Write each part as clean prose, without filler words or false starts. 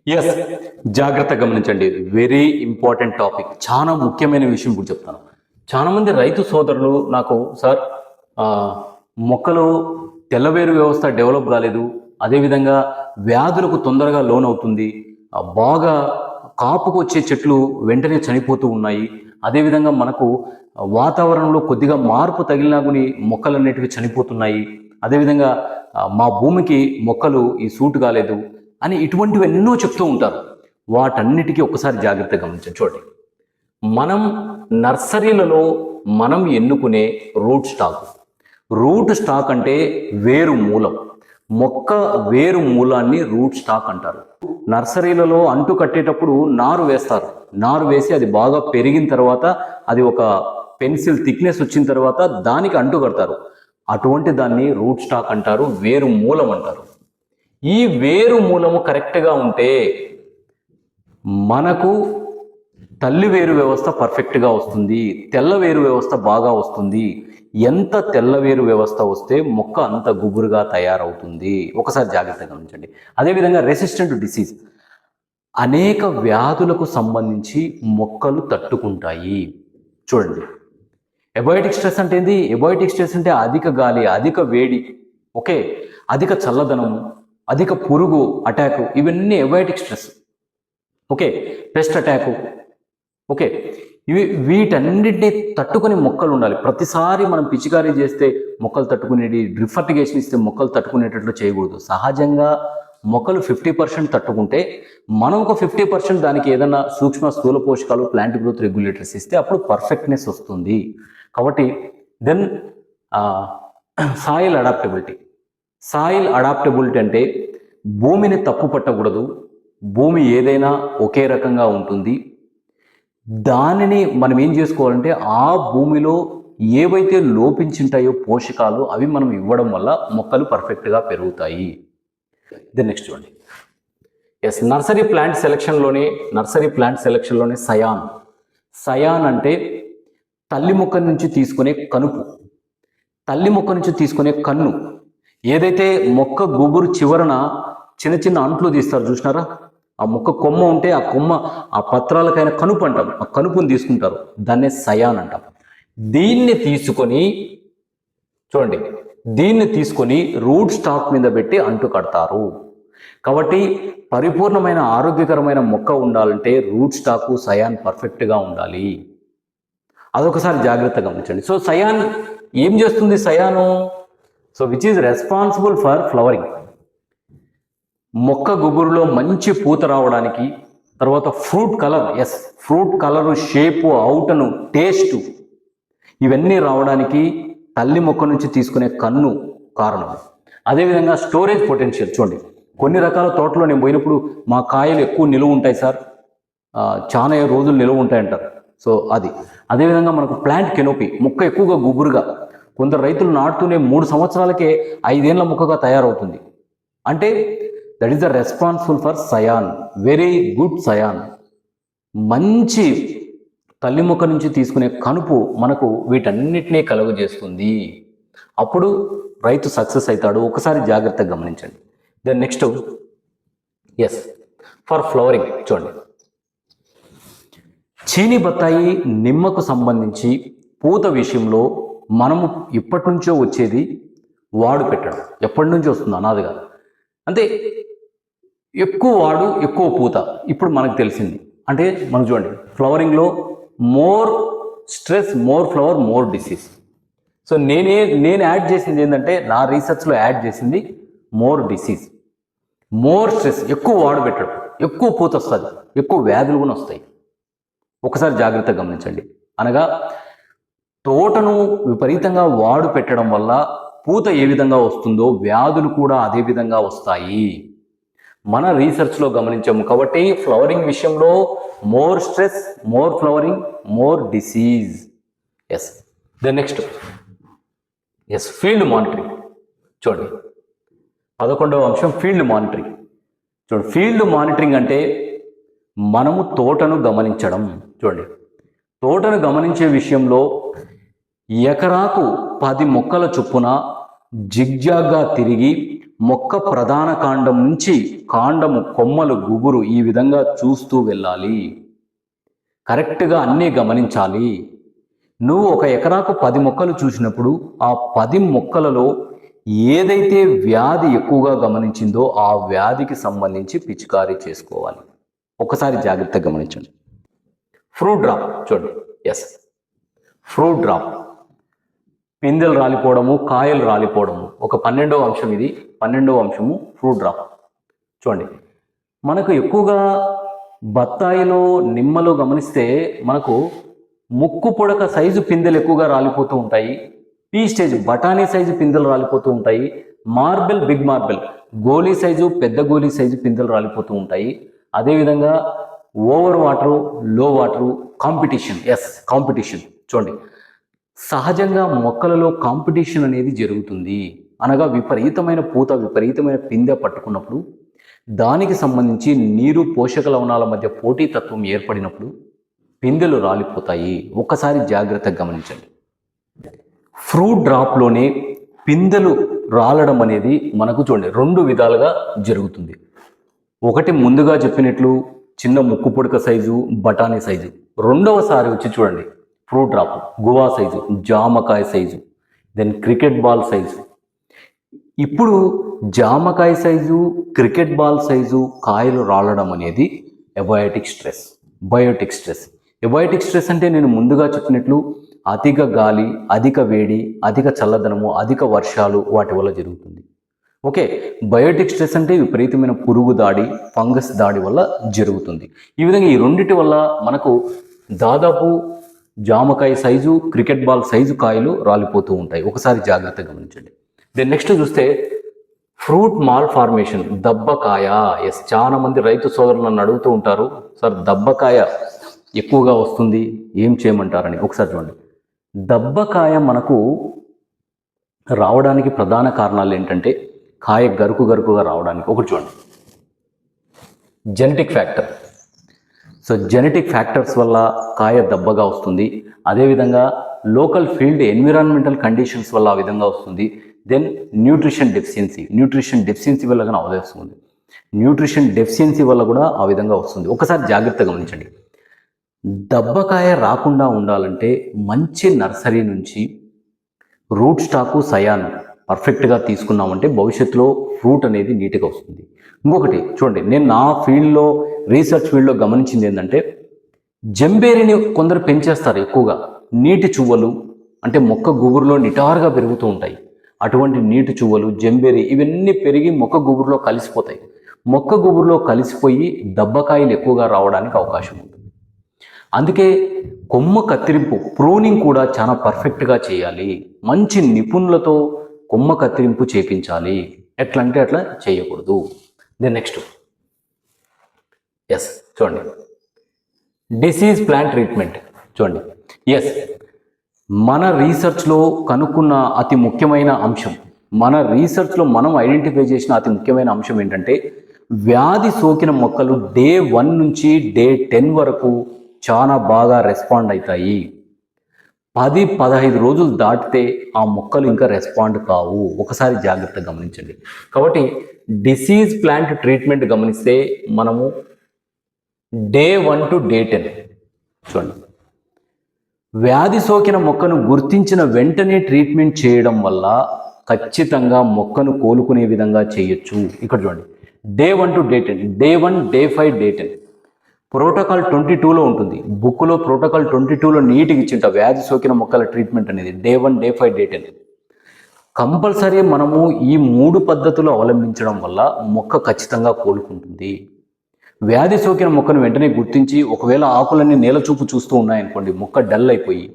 Yes, జాగ్రత్తగా గమనించండి. Very important topic, చాలా ముఖ్యమైన విషయం ఇప్పుడు చెప్తాను. చాలా మంది రైతు సోదరులు నాకు సార్ ఆ, మొక్కలు తెల్లవేరు వ్యవస్థ డెవలప్ కాలేదు, అదేవిధంగా వ్యాధులకు తొందరగా లోనవుతుంది, బాగా కాపుకు వచ్చే చెట్లు వెంటనే చనిపోతూ ఉన్నాయి, అదేవిధంగా మనకు వాతావరణంలో కొద్దిగా మార్పు తగిలినా కూడా మొక్కలు అనేటివి చనిపోతున్నాయి, అదేవిధంగా మా భూమికి మొక్కలు ఈ సూట్ కాలేదు అని ఇటువంటివి ఎన్నో చెప్తూ ఉంటారు. వాటన్నిటికీ ఒకసారి జాగ్రత్తగా గమనించండి. చూడండి, మనం నర్సరీలలో మనం ఎన్నుకునే రూట్ స్టాక్ అంటే వేరు మూలం. మొక్క వేరు మూలాన్ని రూట్ స్టాక్ అంటారు. నర్సరీలలో అంటు కట్టేటప్పుడు నారు వేస్తారు. నారు వేసి అది బాగా పెరిగిన తర్వాత అది ఒక పెన్సిల్ థిక్నెస్ వచ్చిన తర్వాత దానికి అంటు కడతారు. అటువంటి దాన్ని రూట్ స్టాక్ అంటారు, వేరు మూలం అంటారు. ఈ వేరు మూలము కరెక్ట్గా ఉంటే మనకు తల్లి వేరు వ్యవస్థ పర్ఫెక్ట్గా వస్తుంది, తెల్ల వేరు వ్యవస్థ బాగా వస్తుంది. ఎంత తెల్ల వేరు వ్యవస్థ వస్తే మొక్క అంత గుబురుగా తయారవుతుంది. ఒకసారి జాగ్రత్తగా గమనించండి. అదేవిధంగా రెసిస్టెంట్ డిసీజ్, అనేక వ్యాధులకు సంబంధించి మొక్కలు తట్టుకుంటాయి. చూడండి, ఎబయోటిక్ స్ట్రెస్ అంటే ఏంది? ఎబయోటిక్ స్ట్రెస్ అంటే అధిక గాలి, అధిక వేడి, ఓకే, అధిక చల్లదనము, అధిక పురుగు అటాకు, ఇవన్నీ abiotic stress. Okay, pest attack, okay, వీటన్నిటిని తట్టుకుని మొక్కలు ఉండాలి. ప్రతిసారి మనం పిచికారీ చేస్తే మొక్కలు తట్టుకునేది, డ్రిప్ ఫర్టిగేషన్ ఇస్తే మొక్కలు తట్టుకునేటట్లు చేయకూడదు. సహజంగా మొక్కలు 50% తట్టుకుంటే మనం ఒక 50% దానికి ఏదైనా సూక్ష్మ స్థూల పోషకాలు, ప్లాంట్ గ్రోత్ రెగ్యులేటర్స్ ఇస్తే అప్పుడు పర్ఫెక్ట్నెస్ వస్తుంది. కాబట్టి దెన్ సాయిల్ అడాప్టబిలిటీ అంటే భూమిని తప్పు పట్టకూడదు. భూమి ఏదైనా ఒకే రకంగా ఉంటుంది. దానిని మనం ఏం చేసుకోవాలంటే ఆ భూమిలో ఏవైతే లోపించుంటాయో పోషకాలు అవి మనం ఇవ్వడం వల్ల మొక్కలు పర్ఫెక్ట్గా పెరుగుతాయి. దెన్ నెక్స్ట్ చూడండి, ఎస్, నర్సరీ ప్లాంట్ సెలెక్షన్లోనే సయాన్ అంటే తల్లి మొక్క నుంచి తీసుకునే కన్ను. ఏదైతే మొక్క గుబురు చివరన చిన్న చిన్న అంట్లు తీస్తారు చూసినారా, ఆ మొక్క కొమ్మ ఉంటే ఆ కొమ్మ, ఆ పత్రాలకైనా కనుపు అంటాం, ఆ కనుపుని తీసుకుంటారు, దాన్నే సయాన్ అంటాం. దీన్ని తీసుకొని రూట్ స్టాక్ మీద పెట్టి అంటు కడతారు. కాబట్టి పరిపూర్ణమైన ఆరోగ్యకరమైన మొక్క ఉండాలంటే రూట్ స్టాకు సయాన్ పర్ఫెక్ట్గా ఉండాలి. అదొకసారి జాగ్రత్తగా గమనించండి. సో సయాన్ ఏం చేస్తుంది? Scion which is responsible for flowering. మొక్క గుబురులో మంచి పూత రావడానికి, తర్వాత ఫ్రూట్ కలరు, షేపు, అవుటను, టేస్టు, ఇవన్నీ రావడానికి తల్లి మొక్క నుంచి తీసుకునే కన్ను కారణం. అదేవిధంగా స్టోరేజ్ పొటెన్షియల్. చూడండి, కొన్ని రకాల తోటలో నేను పోయినప్పుడు మా కాయలు ఎక్కువ నిలువ ఉంటాయి సార్, చాలా రోజులు నిలువ ఉంటాయంటారు. సో అది. అదేవిధంగా మనకు ప్లాంట్ కెనోపీ, మొక్క ఎక్కువగా గుబురుగా, కొందరు రైతులు నాటుతూనే 3 సంవత్సరాలకే 5 ఏళ్ల మొక్కగా తయారవుతుంది. అంటే that is the responsible for సయాన్, very good సయాన్. మంచి తల్లి మొక్క నుంచి తీసుకునే కనుపు మనకు వీటన్నిటినీ కలుగజేస్తుంది. అప్పుడు రైతు సక్సెస్ అవుతాడు. ఒకసారి జాగ్రత్తగా గమనించండి. Then next, yes, for flowering. చూడండి, చీని బత్తాయి, నిమ్మకు సంబంధించి పూత విషయంలో మనము ఇప్పటి నుంచో వచ్చేది వాడు పెట్టడం. ఎప్పటి నుంచో వస్తుంది, అనాదిగా. అంటే ఎక్కువ వాడు ఎక్కువ పూత ఇప్పుడు మనకు తెలిసింది. అంటే మనం చూడండి, ఫ్లవరింగ్లో more stress, more flower, more disease. So నేను యాడ్ చేసింది ఏంటంటే, నా రీసెర్చ్లో యాడ్ చేసింది మోర్ డిసీజ్, మోర్ స్ట్రెస్, ఎక్కువ వాడు పెట్టడం, ఎక్కువ పూత వస్తుంది, ఎక్కువ వ్యాధులు కూడా వస్తాయి. ఒకసారి జాగ్రత్తగా గమనించండి. అనగా తోటను విపరీతంగా వాడు పెట్టడం వల్ల పూత ఏ విధంగా వస్తుందో వ్యాధులు కూడా అదే విధంగా వస్తాయి. మన రీసెర్చ్లో గమనించాము. కాబట్టి ఫ్లవరింగ్ విషయంలో more stress, more flowering, more disease. Yes, the next, yes, field monitoring. చూడండి, 11వ అంశం ఫీల్డ్ మానిటరింగ్. చూడండి, ఫీల్డ్ మానిటరింగ్ అంటే మనము తోటను గమనించడం. చూడండి, తోటను గమనించే విషయంలో ఎకరాకు 10 మొక్కల చొప్పున జిగ్జాగ్గా తిరిగి మొక్క ప్రధాన కాండం నుంచి కాండము, కొమ్మలు, గుబురు ఈ విధంగా చూస్తూ వెళ్ళాలి. కరెక్ట్గా అన్నీ గమనించాలి. నువ్వు ఒక ఎకరాకు 10 మొక్కలు చూసినప్పుడు ఆ 10 మొక్కలలో ఏదైతే వ్యాధి ఎక్కువగా గమనించిందో ఆ వ్యాధికి సంబంధించి పిచికారీ చేసుకోవాలి. ఒకసారి జాగ్రత్తగా గమనించండి. ఫ్రూట్ డ్రాప్ చూడండి. ఎస్, ఫ్రూట్ డ్రాప్, పిందెలు రాలిపోవడము, కాయలు రాలిపోవడము, ఒక 12వ అంశం ఇది. 12వ అంశము ఫ్రూట్ డ్రాప్. చూడండి, మనకు ఎక్కువగా బత్తాయిలో, నిమ్మలో గమనిస్తే మనకు ముక్కు పొడక సైజు పిందెలు ఎక్కువగా రాలిపోతూ ఉంటాయి. పీ స్టేజ్ బఠానీ సైజు పిందెలు రాలిపోతూ ఉంటాయి. మార్బెల్, బిగ్ మార్బెల్, గోలీ సైజు, పెద్ద గోలీ సైజు పిందెలు రాలిపోతూ ఉంటాయి. అదేవిధంగా over water, low water, competition. Yes, competition. చూడండి, సహజంగా మొక్కలలో కాంపిటీషన్ అనేది జరుగుతుంది. అనగా విపరీతమైన పూత, విపరీతమైన పిందె పట్టుకున్నప్పుడు దానికి సంబంధించి నీరు, పోషక లవణాల మధ్య పోటీతత్వం ఏర్పడినప్పుడు పిందెలు రాలిపోతాయి. ఒక్కసారి జాగ్రత్తగా గమనించండి. ఫ్రూట్ డ్రాప్లోనే పిందెలు రాలడం అనేది మనకు చూడండి 2 విధాలుగా జరుగుతుంది. ఒకటి ముందుగా చెప్పినట్లు చిన్న ముక్కు పొడక సైజు, బఠానీ సైజు. రెండవసారి వచ్చి చూడండి ఫ్రూట్ డ్రాప్ గువా సైజు, జామకాయ size, then cricket ball size. ఇప్పుడు జామకాయ సైజు, క్రికెట్ బాల్ సైజు కాయలు రాలడం అనేది abiotic stress, biotic stress. Abiotic stress అంటే నేను ముందుగా చెప్పినట్లు అధిక గాలి, అధిక వేడి, అధిక చల్లదనము, అధిక వర్షాలు వాటి వల్ల జరుగుతుంది. ఓకే, బయోటిక్ స్ట్రెస్ అంటే విపరీతమైన పురుగు దాడి, ఫంగస్ దాడి వల్ల జరుగుతుంది. ఈ విధంగా ఈ రెండిటి వల్ల మనకు దాదాపు జామకాయ సైజు, క్రికెట్ బాల్ సైజు కాయలు రాలిపోతూ ఉంటాయి. ఒకసారి జాగ్రత్తగా గమనించండి. దెన్ నెక్స్ట్ చూస్తే ఫ్రూట్ మాల్ ఫార్మేషన్, దబ్బకాయ. ఎస్, చాలా మంది రైతు సోదరులు నన్ను అడుగుతూ ఉంటారు, సార్ దబ్బకాయ ఎక్కువగా వస్తుంది, ఏం చేయమంటారని. ఒకసారి చూడండి, దబ్బకాయ మనకు రావడానికి ప్రధాన కారణాలు ఏంటంటే కాయ గరుకుగా రావడానికి ఒకటి చూడండి, genetic factor. So genetic factors వల్ల కాయ దబ్బగా వస్తుంది. అదేవిధంగా లోకల్ ఫీల్డ్ ఎన్విరాన్మెంటల్ కండిషన్స్ వల్ల ఆ విధంగా వస్తుంది. దెన్ న్యూట్రిషన్ డెఫిషియన్సీ వల్ల కానీ వస్తుంది. న్యూట్రిషన్ డెఫిషియన్సీ వల్ల కూడా ఆ విధంగా వస్తుంది. ఒకసారి జాగ్రత్తగా గమనించండి. దబ్బకాయ రాకుండా ఉండాలంటే మంచి నర్సరీ నుంచి రూట్ స్టాకు, సయాన్ పర్ఫెక్ట్గా తీసుకున్నామంటే భవిష్యత్తులో ఫ్రూట్ అనేది నీట్గా వస్తుంది. ఇంకొకటి చూడండి, నేను నా ఫీల్డ్లో, రీసెర్చ్ ఫీల్డ్లో గమనించింది ఏంటంటే జంబేరిని కొందరు పెంచేస్తారు ఎక్కువగా. నీటి చువ్వలు అంటే మొక్క గుబురులో నిటారుగా పెరుగుతూ ఉంటాయి. అటువంటి నీటి చువ్వలు, జంబేరి ఇవన్నీ పెరిగి మొక్క గుబురులో కలిసిపోతాయి. మొక్క గుబురులో కలిసిపోయి దబ్బకాయలు ఎక్కువగా రావడానికి అవకాశం ఉంటుంది. అందుకే కొమ్మ కత్తిరింపు, ప్రూనింగ్ కూడా చాలా పర్ఫెక్ట్గా చేయాలి. మంచి నిపుణులతో కొమ్మ కత్తిరింపు చేపించాలి. ఎట్లా అంటే అట్లా చేయకూడదు. దెన్ నెక్స్ట్ ఎస్ చూడండి, డిసీజ్ ప్లాంట్ ట్రీట్మెంట్. చూడండి, ఎస్, మన రీసెర్చ్లో కనుక్కున్న అతి ముఖ్యమైన అంశం, మన రీసెర్చ్లో మనం ఐడెంటిఫై చేసిన అతి ముఖ్యమైన అంశం ఏంటంటే వ్యాధి సోకిన మొక్కలు డే 1 నుంచి డే 10 వరకు చాలా బాగా రెస్పాండ్ అవుతాయి. 10-15 రోజులు దాటితే ఆ మొక్కలు ఇంకా రెస్పాండ్ కావు. ఒకసారి జాగ్రత్తగా గమనించండి. కాబట్టి డిసీజ్ ప్లాంట్ ట్రీట్మెంట్ గమనిస్తే మనము డే 1 టు డే 10 చూడండి, వ్యాధి సోకిన మొక్కను గుర్తించిన వెంటనే ట్రీట్మెంట్ చేయడం వల్ల ఖచ్చితంగా మొక్కను కోలుకునే విధంగా చేయొచ్చు. ఇక్కడ చూడండి, day 1 to day 10, day 1, day 5, day 10. Protocol 22లో ఉంటుంది. బుక్లో ప్రోటోకాల్ 22లో నీట్గా ఇచ్చింట వ్యాధి సోకిన మొక్కల ట్రీట్మెంట్ అనేది డే 1, డే 5, డే 10. కంపల్సరీ మనము ఈ 3 పద్ధతులు అవలంబించడం వల్ల మొక్క ఖచ్చితంగా కోలుకుంటుంది. వ్యాధి సోకిన మొక్కను వెంటనే గుర్తించి ఒకవేళ ఆకులన్నీ నేల చూపు చూస్తూ ఉన్నాయనుకోండి, మొక్క డల్ అయిపోయి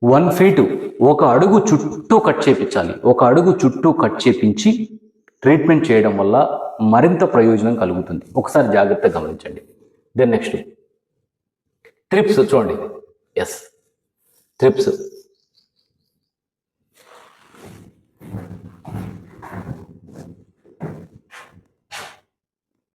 1 ఫీటు 1 అడుగు చుట్టూ కట్ చేయించాలి. 1 అడుగు చుట్టూ కట్ చేయించి ట్రీట్మెంట్ చేయడం వల్ల మరింత ప్రయోజనం కలుగుతుంది. ఒకసారి జాగ్రత్తగా గమనించండి. దెన్ నెక్స్ట్ త్రిప్స్ చూడండి. Yes, thrips